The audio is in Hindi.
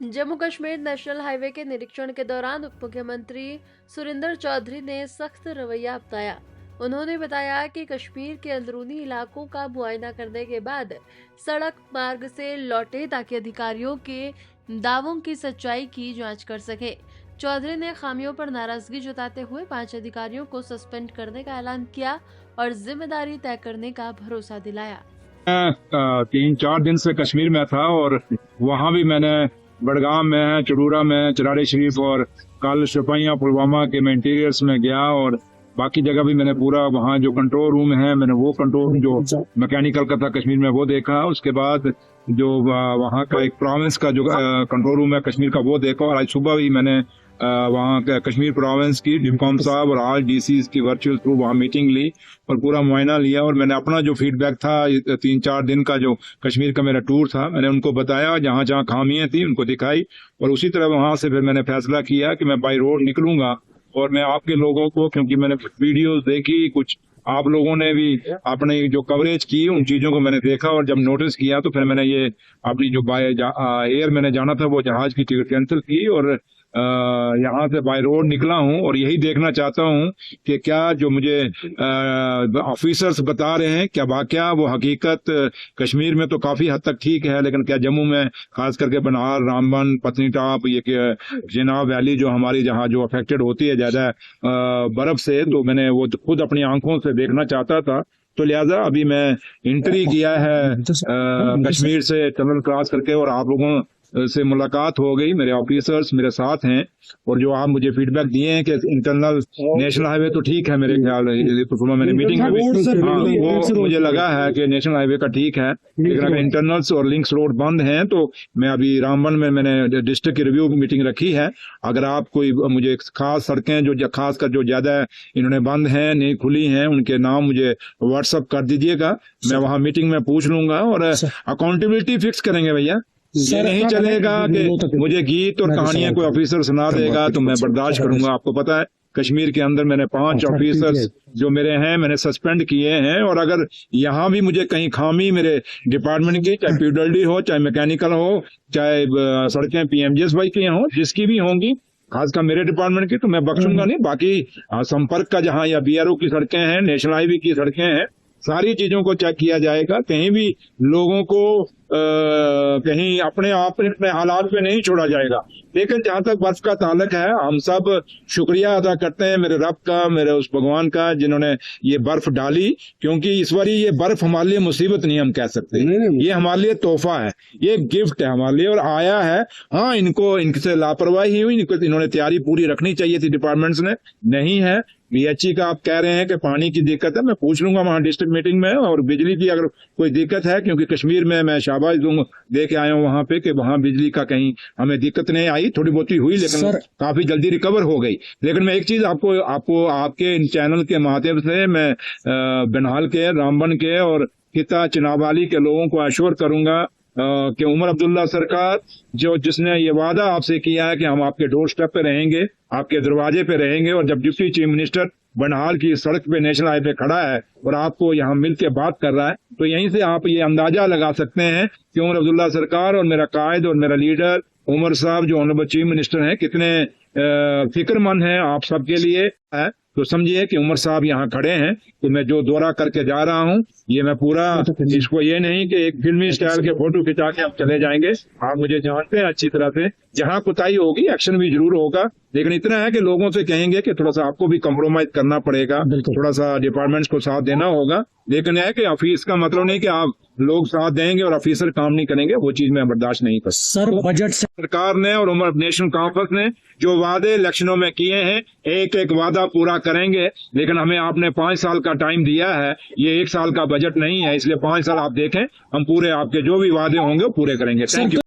जम्मू कश्मीर नेशनल हाईवे के निरीक्षण के दौरान उप मुख्यमंत्री सुरेंद्र चौधरी ने सख्त रवैया अपनाया। उन्होंने बताया कि कश्मीर के अंदरूनी इलाकों का मुआयना करने के बाद सड़क मार्ग से लौटे ताकि अधिकारियों के दावों की सच्चाई की जांच कर सके। चौधरी ने खामियों पर नाराजगी जताते हुए 5 अधिकारियों को सस्पेंड करने का ऐलान किया और जिम्मेदारी तय करने का भरोसा दिलाया। 3-4 दिन से कश्मीर में था और वहाँ भी मैंने बडगाम में, चडूरा में, चरारी शरीफ और कल शोपियां पुलवामा के मैं इंटीरियर्स में गया और बाकी जगह भी मैंने पूरा वहाँ जो कंट्रोल रूम है मैंने वो कंट्रोल रूम जो मैकेनिकल का था कश्मीर में वो देखा। उसके बाद जो वहाँ का एक प्रोविंस का जो कंट्रोल रूम है कश्मीर का वो देखा और आज सुबह भी मैंने वहाँ कश्मीर प्रोविंस की डिपकॉम साहब और आज डीसी की वर्चुअल थ्रू वहाँ मीटिंग ली और पूरा मुआयना लिया और मैंने अपना जो फीडबैक था 3-4 दिन का जो कश्मीर का मेरा टूर था मैंने उनको बताया, जहाँ जहाँ खामियां थी उनको दिखाई और उसी तरह वहाँ से फिर मैंने फैसला किया कि मैं बाई रोड निकलूंगा और मैं आपके लोगों को, क्योंकि मैंने वीडियोस देखी, कुछ आप लोगों ने भी अपने जो कवरेज की उन चीजों को मैंने देखा और जब नोटिस किया तो फिर मैंने ये अपनी जो बाय एयर मैंने जाना था वो जहाज की टिकट कैंसिल की और यहाँ से बाय रोड निकला हूँ और यही देखना चाहता हूँ कि क्या जो मुझे ऑफिसर्स बता रहे हैं क्या वाकया वो हकीकत कश्मीर में तो काफी हद तक ठीक है, लेकिन क्या जम्मू में खास करके बनार, रामबन, पत्नीटॉप, ये चिनाब वैली जो हमारी जहाँ जो अफेक्टेड होती है ज्यादा बर्फ से, तो मैंने वो खुद अपनी आंखों से देखना चाहता था। तो लिहाजा अभी मैं एंट्री किया है कश्मीर से टनल क्रॉस करके और आप लोगों से मुलाकात हो गई। मेरे ऑफिसर्स मेरे साथ हैं और जो आप मुझे फीडबैक दिए हैं कि इंटरनल नेशनल हाईवे तो ठीक है, मेरे ख्याल सुबह मैंने मीटिंग में वो मुझे लगा है कि नेशनल हाईवे का ठीक है, लेकिन अगर इंटरनल्स और लिंक्स रोड बंद हैं तो मैं अभी रामबन में मैंने डिस्ट्रिक्ट की रिव्यू मीटिंग रखी है। अगर आप कोई मुझे खास सड़कें जो खास कर जो ज्यादा इन्होंने बंद हैं, नहीं खुली हैं, उनके नाम मुझे व्हाट्सअप कर दीजिएगा, मैं वहाँ मीटिंग में पूछ लूंगा और अकाउंटेबिलिटी फिक्स करेंगे भैया। ये नहीं चलेगा कि मुझे गीत और कहानियां कोई ऑफिसर सुना देगा तो मैं बर्दाश्त करूंगा। आपको पता है कश्मीर के अंदर मैंने 5 ऑफिसर्स जो मेरे हैं मैंने सस्पेंड किए हैं और अगर यहाँ भी मुझे कहीं खामी मेरे डिपार्टमेंट की, चाहे पीडब्ल्यूडी हो, चाहे मैकेनिकल हो, चाहे सड़कें पीएमजीएसवाई की हो, जिसकी भी होंगी, खासकर मेरे डिपार्टमेंट की, तो मैं बख्शूंगा नहीं। बाकी संपर्क का जहाँ या बीआरओ की सड़कें हैं, नेशनल हाईवे की सड़कें हैं, सारी चीजों को चेक किया जाएगा। कहीं भी लोगों को कहीं अपने आप में हालात पे नहीं छोड़ा जाएगा। लेकिन जहां तक बर्फ का ताल्लुक है, हम सब शुक्रिया अदा करते हैं मेरे रब का, मेरे उस भगवान का जिन्होंने ये बर्फ डाली, क्योंकि इस बार ये बर्फ हमारे लिए मुसीबत नहीं हम कह सकते, ये हमारे लिए तोहफा है, ये गिफ्ट है हमारे लिए और आया है। हाँ, इनसे लापरवाही हुई, इन्होंने तैयारी पूरी रखनी चाहिए थी डिपार्टमेंट्स ने, नहीं है। बीएचई का आप कह रहे हैं कि पानी की दिक्कत है, मैं पूछ लूंगा वहां डिस्ट्रिक्ट मीटिंग में, और बिजली की अगर कोई दिक्कत है, क्योंकि कश्मीर में मैं शाबाश दे के आया हूँ वहां पे कि वहां बिजली का कहीं हमें दिक्कत नहीं आई, थोड़ी बहुत हुई लेकिन काफी जल्दी रिकवर हो गई। लेकिन मैं एक चीज आपको आपके इन चैनल के माध्यम से मैं बनहाल के, रामबन के और खिता चिनाबाली के लोगों को एश्योर करूंगा कि उमर अब्दुल्ला सरकार जिसने ये वादा आपसे किया है कि हम आपके डोर स्टेप पे रहेंगे, आपके दरवाजे पे रहेंगे, और जब डिप्टी चीफ मिनिस्टर बनहाल की सड़क पे नेशनल हाईवे खड़ा है और आपको यहाँ मिल के बात कर रहा है, तो यहीं से आप ये अंदाजा लगा सकते हैं कि उमर अब्दुल्ला सरकार और मेरा कायद और मेरा लीडर उमर साहब जो ऑनरेबल चीफ मिनिस्टर हैं कितने फिक्रमंद हैं आप सबके लिए है। तो समझिए कि उमर साहब यहाँ खड़े हैं, तो मैं जो दौरा करके जा रहा हूँ ये मैं पूरा, इसको ये नहीं कि एक फिल्मी स्टाइल के फोटो खिंचा के हम चले जाएंगे। आप मुझे जानते हैं अच्छी तरह से, जहाँ कुताही होगी एक्शन भी जरूर होगा, लेकिन इतना है कि लोगों से कहेंगे कि थोड़ा सा आपको भी कॉम्प्रोमाइज करना पड़ेगा, थोड़ा सा डिपार्टमेंट्स को साथ देना होगा। लेकिन है कि ऑफिस का मतलब नहीं कि आप लोग साथ देंगे और ऑफिसर काम नहीं करेंगे, वो चीज मैं बर्दाश्त नहीं कर सर। बजट सरकार ने और नेशनल कॉन्फ्रेंस ने जो वादे इलेक्शनों में किए हैं, एक एक वादा पूरा करेंगे, लेकिन हमें आपने 5 साल का टाइम दिया है, ये 1 साल का बजट नहीं है, इसलिए 5 साल आप देखें, हम पूरे आपके जो भी वादे होंगे वो पूरे करेंगे। Thank you.